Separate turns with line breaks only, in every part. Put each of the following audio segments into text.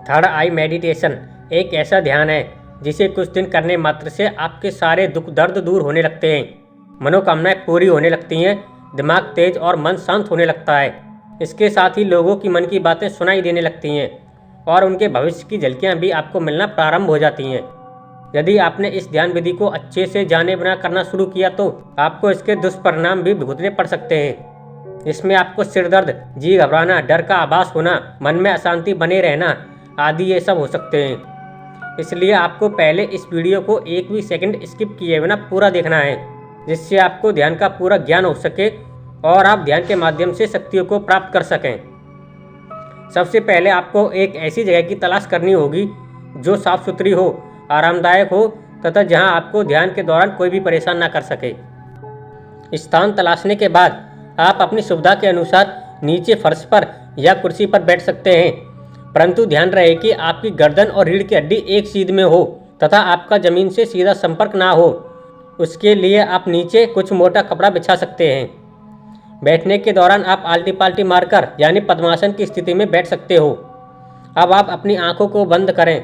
Third आई meditation एक ऐसा ध्यान है जिसे कुछ दिन करने मात्र से आपके सारे दुख दर्द दूर होने लगते हैं, मनोकामनाएं पूरी होने लगती हैं, दिमाग तेज और मन शांत होने लगता है। इसके साथ ही लोगों की मन की बातें सुनाई देने लगती हैं और उनके भविष्य की झलकियां भी आपको मिलना प्रारंभ हो जाती हैं। यदि आपने इस ध्यान विधि को अच्छे से जाने बिना करना शुरू किया तो आपको इसके दुष्परिणाम भी भुगतने पड़ सकते हैं। इसमें आपको सिर दर्द, जी घबराना, डर का आभास होना, मन में अशांति बने रहना आदि ये सब हो सकते हैं। इसलिए आपको पहले इस वीडियो को एक भी सेकंड स्किप किए बिना पूरा देखना है, जिससे आपको ध्यान का पूरा ज्ञान हो सके और आप ध्यान के माध्यम से शक्तियों को प्राप्त कर सकें। सबसे पहले आपको एक ऐसी जगह की तलाश करनी होगी जो साफ सुथरी हो, आरामदायक हो तथा जहां आपको ध्यान के दौरान कोई भी परेशान ना कर सके। स्थान तलाशने के बाद आप अपनी सुविधा के अनुसार नीचे फर्श पर या कुर्सी पर बैठ सकते हैं, परंतु ध्यान रहे कि आपकी गर्दन और रीढ़ की हड्डी एक सीध में हो तथा आपका जमीन से सीधा संपर्क ना हो। उसके लिए आप नीचे कुछ मोटा कपड़ा बिछा सकते हैं। बैठने के दौरान आप आल्टी पाल्टी मारकर यानी पद्मासन की स्थिति में बैठ सकते हो। अब आप अपनी आंखों को बंद करें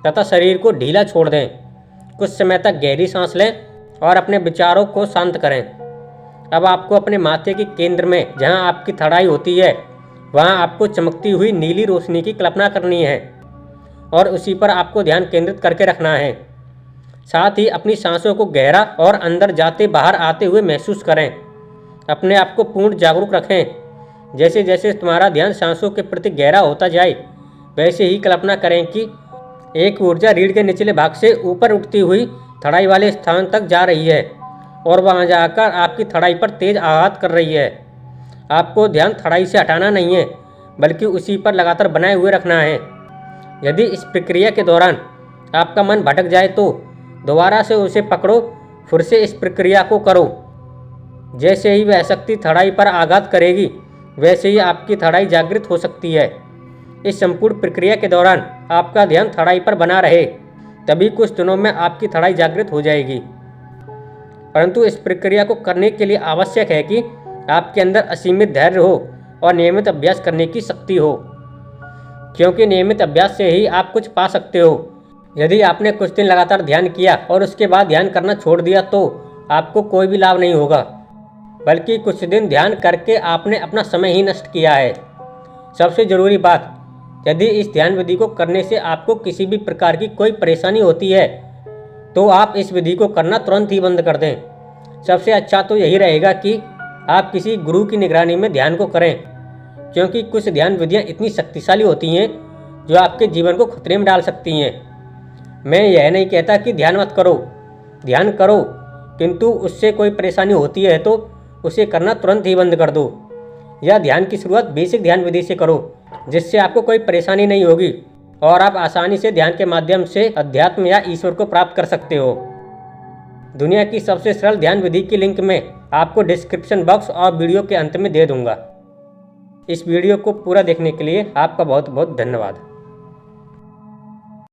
तथा शरीर को ढीला छोड़ दें। कुछ समय तक गहरी सांस लें और अपने विचारों को शांत करें। अब आपको अपने माथे के केंद्र में, जहां आपकी थड़ाई होती है, वहां आपको चमकती हुई नीली रोशनी की कल्पना करनी है और उसी पर आपको ध्यान केंद्रित करके रखना है। साथ ही अपनी सांसों को गहरा और अंदर जाते बाहर आते हुए महसूस करें। अपने आप को पूर्ण जागरूक रखें। जैसे जैसे तुम्हारा ध्यान सांसों के प्रति गहरा होता जाए, वैसे ही कल्पना करें कि एक ऊर्जा रीढ़ के निचले भाग से ऊपर उठती हुई थड़ाई वाले स्थान तक जा रही है और वहां जाकर आपकी थड़ाई पर तेज आघात कर रही है। आपको ध्यान थड़ाई से हटाना नहीं है, बल्कि उसी पर लगातार बनाए हुए रखना है। यदि इस प्रक्रिया के दौरान आपका मन भटक जाए तो दोबारा से उसे पकड़ो, फिर से इस प्रक्रिया को करो। जैसे ही वह शक्ति थड़ाई पर आघात करेगी, वैसे ही आपकी थड़ाई जागृत हो सकती है। इस संपूर्ण प्रक्रिया के दौरान आपका ध्यान थड़ाई पर बना रहे, तभी कुछ दिनों में आपकी थड़ाई जागृत हो जाएगी। परंतु इस प्रक्रिया को करने के लिए आवश्यक है कि आपके अंदर असीमित धैर्य हो और नियमित अभ्यास करने की शक्ति हो, क्योंकि नियमित अभ्यास से ही आप कुछ पा सकते हो। यदि आपने कुछ दिन लगातार ध्यान किया और उसके बाद ध्यान करना छोड़ दिया तो आपको कोई भी लाभ नहीं होगा, बल्कि कुछ दिन ध्यान करके आपने अपना समय ही नष्ट किया है। सबसे ज़रूरी बात, यदि इस ध्यान विधि को करने से आपको किसी भी प्रकार की कोई परेशानी होती है तो आप इस विधि को करना तुरंत ही बंद कर दें। सबसे अच्छा तो यही रहेगा कि आप किसी गुरु की निगरानी में ध्यान को करें, क्योंकि कुछ ध्यान विधियाँ इतनी शक्तिशाली होती हैं जो आपके जीवन को खतरे में डाल सकती हैं। मैं यह नहीं कहता कि ध्यान मत करो, ध्यान करो, किंतु उससे कोई परेशानी होती है तो उसे करना तुरंत ही बंद कर दो, या ध्यान की शुरुआत बेसिक ध्यान विधि से करो, जिससे आपको कोई परेशानी नहीं होगी और आप आसानी से ध्यान के माध्यम से अध्यात्म या ईश्वर को प्राप्त कर सकते हो। दुनिया की सबसे सरल ध्यान विधि की लिंक मैं आपको डिस्क्रिप्शन बॉक्स और वीडियो के अंत में दे दूंगा। इस वीडियो को पूरा देखने के लिए आपका बहुत बहुत धन्यवाद।